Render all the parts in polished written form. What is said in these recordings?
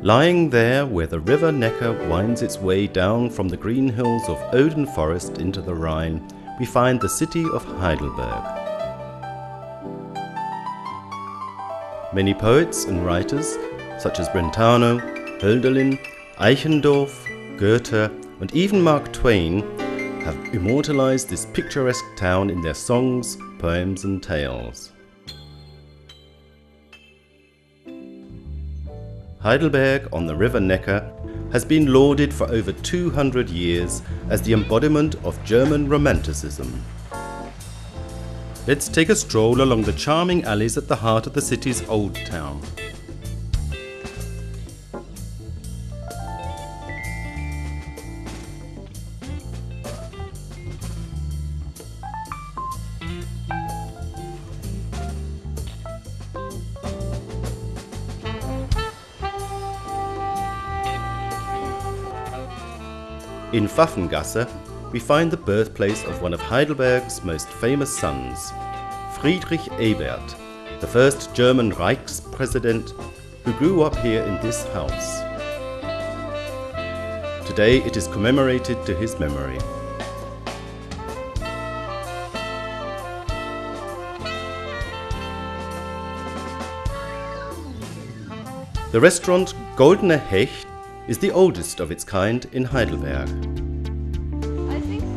Lying there where the river Neckar winds its way down from the green hills of Oden Forest into the Rhine, we find the city of Heidelberg. Many poets and writers, such as Brentano, Hölderlin, Eichendorff, Goethe, and even Mark Twain, have immortalized this picturesque town in their songs, poems, and tales. Heidelberg on the river Neckar has been lauded for over 200 years as the embodiment of German Romanticism. Let's take a stroll along the charming alleys at the heart of the city's old town. In Pfaffengasse, we find the birthplace of one of Heidelberg's most famous sons, Friedrich Ebert, the first German Reichspräsident who grew up here in this house. Today it is commemorated to his memory. The restaurant Goldener Hecht is the oldest of its kind in Heidelberg. I think so.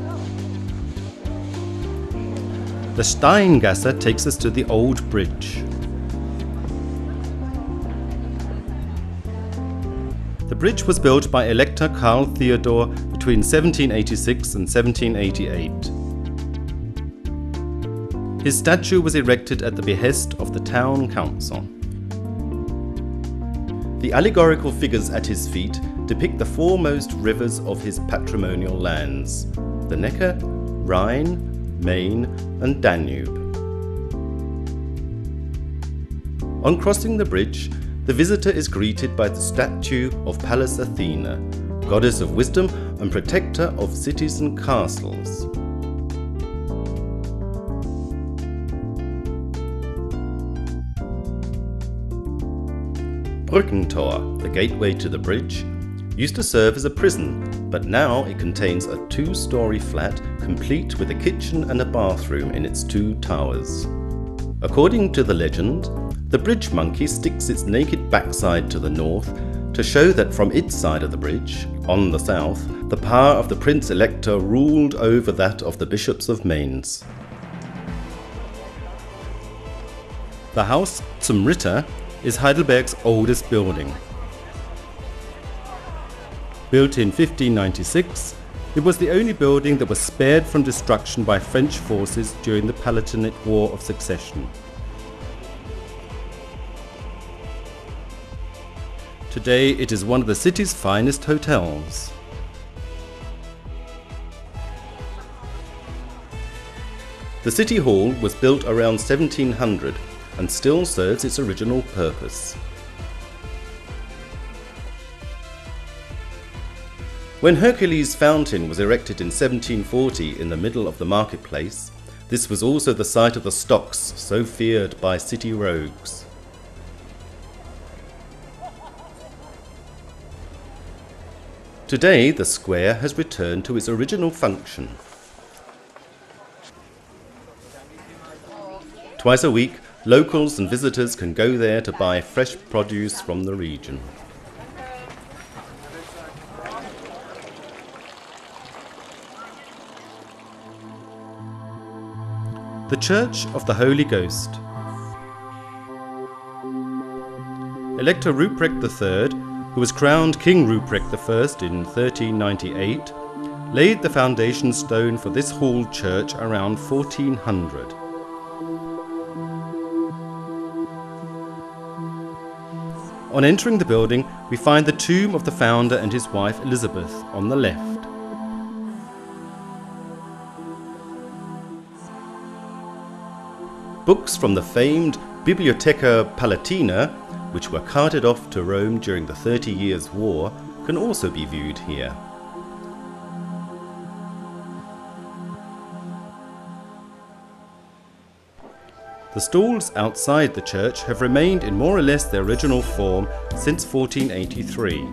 The Steingasse takes us to the old bridge. The bridge was built by Elector Karl Theodor between 1786 and 1788. His statue was erected at the behest of the town council. The allegorical figures at his feet depict the foremost rivers of his patrimonial lands, the Neckar, Rhine, Main, and Danube. On crossing the bridge, the visitor is greeted by the statue of Pallas Athena, goddess of wisdom and protector of cities and castles. Brückentor, the gateway to the bridge, used to serve as a prison, but now it contains a two-story flat complete with a kitchen and a bathroom in its two towers. According to the legend, the bridge monkey sticks its naked backside to the north to show that from its side of the bridge, on the south, the power of the Prince Elector ruled over that of the bishops of Mainz. The Haus zum Ritter is Heidelberg's oldest building. Built in 1596, it was the only building that was spared from destruction by French forces during the Palatinate War of Succession. Today it is one of the city's finest hotels. The City Hall was built around 1700 and still serves its original purpose. When Hercules' Fountain was erected in 1740 in the middle of the marketplace, this was also the site of the stocks so feared by city rogues. Today the square has returned to its original function. Twice a week, locals and visitors can go there to buy fresh produce from the region. The Church of the Holy Ghost. Elector Ruprecht III, who was crowned King Ruprecht I in 1398, laid the foundation stone for this hall church around 1400. On entering the building, we find the tomb of the founder and his wife Elizabeth on the left. Books from the famed Bibliotheca Palatina, which were carted off to Rome during the 30 Years' War, can also be viewed here. The stalls outside the church have remained in more or less their original form since 1483.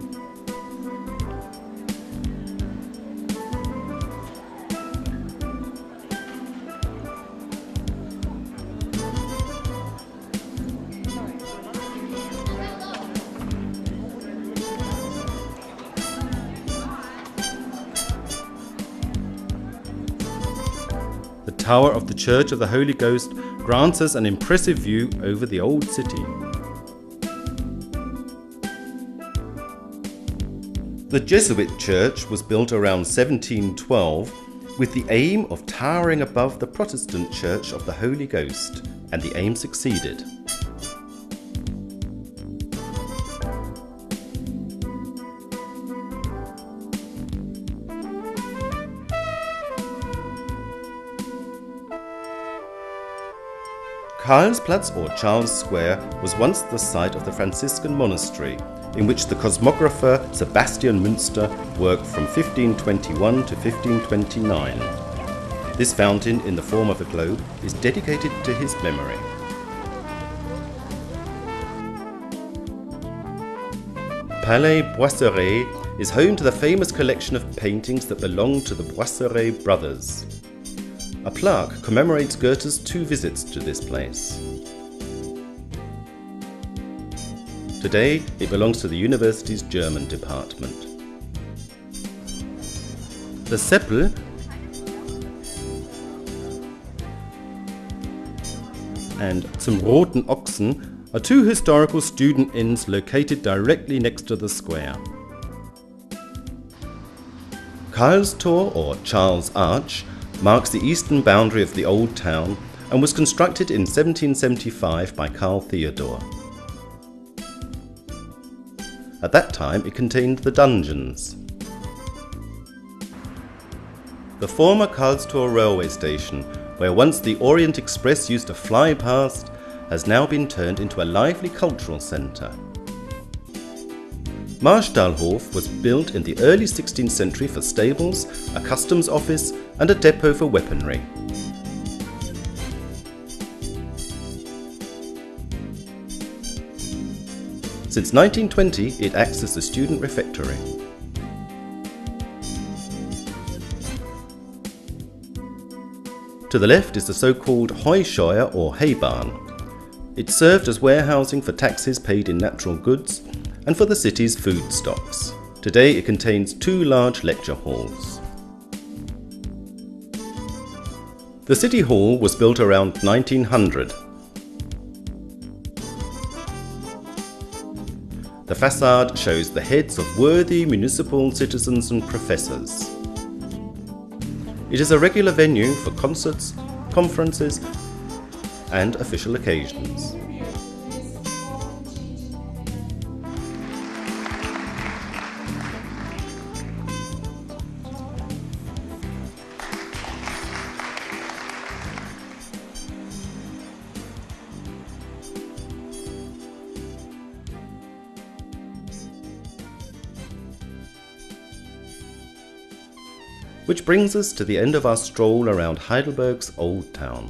The tower of the Church of the Holy Ghost grants us an impressive view over the old city. The Jesuit church was built around 1712 with the aim of towering above the Protestant Church of the Holy Ghost, and the aim succeeded. Karlsplatz, or Charles Square, was once the site of the Franciscan monastery, in which the cosmographer Sebastian Münster worked from 1521 to 1529. This fountain, in the form of a globe, is dedicated to his memory. Palais Boisseret is home to the famous collection of paintings that belong to the Boisseret brothers. A plaque commemorates Goethe's 2 visits to this place. Today, it belongs to the university's German department. The Seppel and Zum Roten Ochsen are 2 historical student inns located directly next to the square. Karlstor, or Charles Arch, marks the eastern boundary of the old town and was constructed in 1775 by Karl Theodor. At that time it contained the dungeons. The former Karlstor railway station, where once the Orient Express used to fly past, has now been turned into a lively cultural centre. Marstallhof was built in the early 16th century for stables, a customs office and a depot for weaponry. Since 1920 it acts as a student refectory. To the left is the so-called Heuscheuer or hay barn. It served as warehousing for taxes paid in natural goods and for the city's food stocks. Today it contains 2 large lecture halls. The City Hall was built around 1900. The facade shows the heads of worthy municipal citizens and professors. It is a regular venue for concerts, conferences, and official occasions. Which brings us to the end of our stroll around Heidelberg's Old Town.